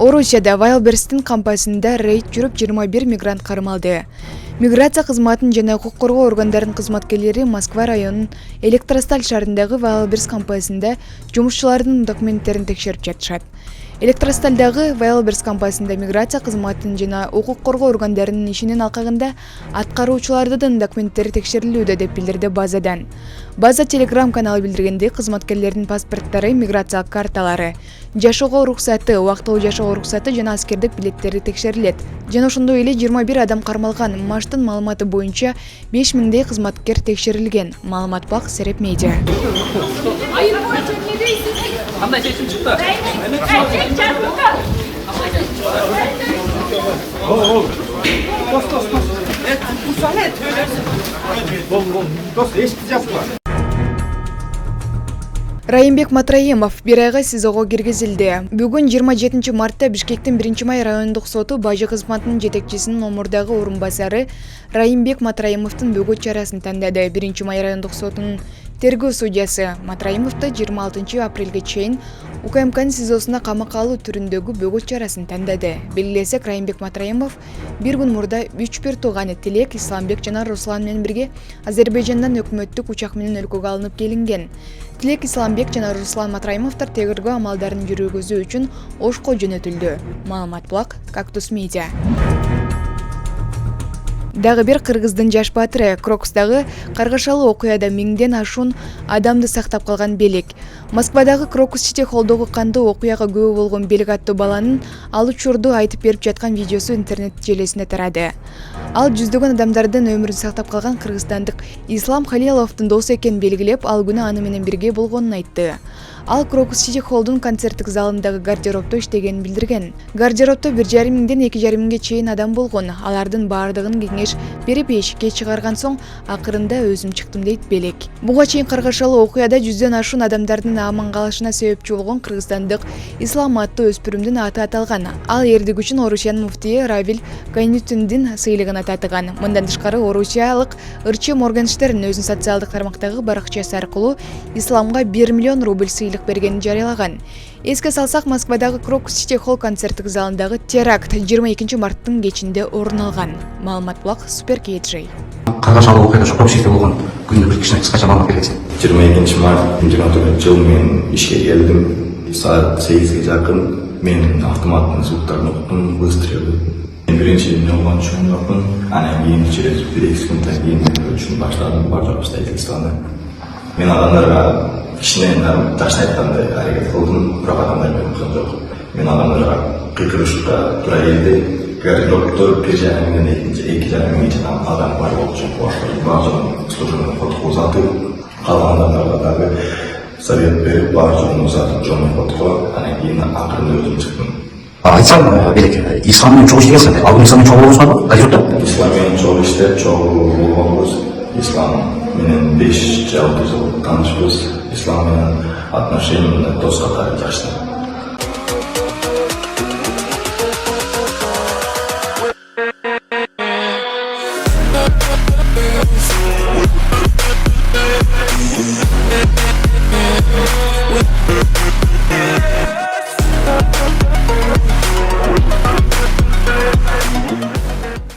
Орусияда Wildberries'tin кампасында рейд жүрүп 21 мигрант кармалды. Миграция кызматынын жана укук коргоо органдарынын кызматкерлери Москва районунун Электросталь шаарындагы Wildberries кампасында жумушчулардын документтерин текшерип жатышат. Электростальдагы Wildberries кампасында миграция кызматынын жана укук коргоо органдарынын ишинин алкагында аткаруучулардын документтери текшерилүүдө деп билдирди базадан. База Telegram каналы билдиргендей, кызматкерлердин паспорттары, миграция карталары, жашоого уруксаты, убактылуу жашоого уруксаты жана аскердик билеттери текшерилет. Жана ошондой эле 21 адам кармалган. Маштын маалыматы боюнча 5000дей кызматкер текшерилген. Маалымат бак Сереп Медиа. Qanday chechim chiqdi? Райымбек Матраимов бир айга СИЗОго киргизилди. Бүгүн 27 мартта Бишкектин 1-май райондук соту бажы кызматынын жетекчисинин Омурдагы орун басары Райымбек Матраимовдун бөгөт чарасын тандады. 1-май райондук сотунун тергөө судьясы Матраимовду 26 апрелге чейин УКМКнын СИЗОсуна камакка алуу түрүндөгү бөгөт чарасын тандады. Белгилесек, Райымбек Матраимов бир күн мурда 3 тууганы Тилек, Исламбек жана Руслан менен бирге Азербайжандан өкмөттүк учак менен өлкөгө алынып келинген. Тилек, Исламбек жана Руслан Матраимовдор тегиргөө амалдарын жүргүзүү үчүн Ошко жөнөтүлдү. Маалымат булак Кактус Медиа. Дагы бир кыргыздын жаш баатыры Крокустагы каргашалуу окуяда 1000ден ашуун адамды сактап калган белек. Москвадагы Крокус Сити холдогу кандуу окуяга күбө болгон белек аттуу баланын ал учурду айтып берип жаткан видеосу интернет желесине тарады. Ал жүздөгөн адамдардын өмүрүн сактап калган кыргызстандык Ислам Халиловдун досу экенин белгилеп, ал күнү аны менен бирге болгонун айтты. Ал Крокус Сити холдун концерттик залындагы гардеробто иштегенин билдирген. Гардеробто 1500ден 2000 чейин адам болгон. Алардын баардыгын кеңеш берип эшикке чыгарган соң акырында өзүм чыктым дейт белек. Буга чейин каргашалуу окуяда 100ден ашуун адамдардын аман калышына себепчи болгон кыргызстандык Ислам аттуу өспүрүмдүн аты аталган. Ал эрдик үчүн Орусиянын муфтийи Равиль Гайнутдиндин сыйлыгын татыган. Мындан тышкары орусиялык ырчы Моргенштерн өзүнүн социалдык тармактагы баракчасы аркылуу Исламга 1 миллион рубль сыйлык бергенин жарыялаган. Эске салсак, Москвадагы Крокус Сити холл концерттик залындагы теракт 22 марттын кечинде орун алган. Маалымат булак Супер KJ. Каргашалуу окуяда ошо Крокус Сити болгон күндү бир кичине кыскача маалымат бересиң. 22 март 2024 мен ишке келдим. Саат 8ге жакын мен автоматтын звуктарын уктум, выстрелы. Биринчи нолончун жокмун, анан кийин через 1-2 секунддан кийин өчүн баштадым бардык обстоятельстваны. Мен адамдарга кичинен таштай айткандай аракет кылдым, бирок адамдар мени уккан жок. Мен адамдарга кыйкырышка туура келди. Гардеробдо 1,5 миң адам бар болчу. Ошол баардыгын служебный фотко узатып, калган адамдарга дагы совет берип, баардыгын узатып, жонуй фотко, анан кийин акырында өзүм чыктым. Айтсам, белек, ислам менен чогуу иштегенсиң, ал ислам менен чогуу болбосуңарбы? Гардеробдо? Ислам менен чогуу иштеп, чогуу болгонбуз. Ислам менен 5-6 жыл таанышпыз. Ислам менен отношения дос катары жакшы. Yeah.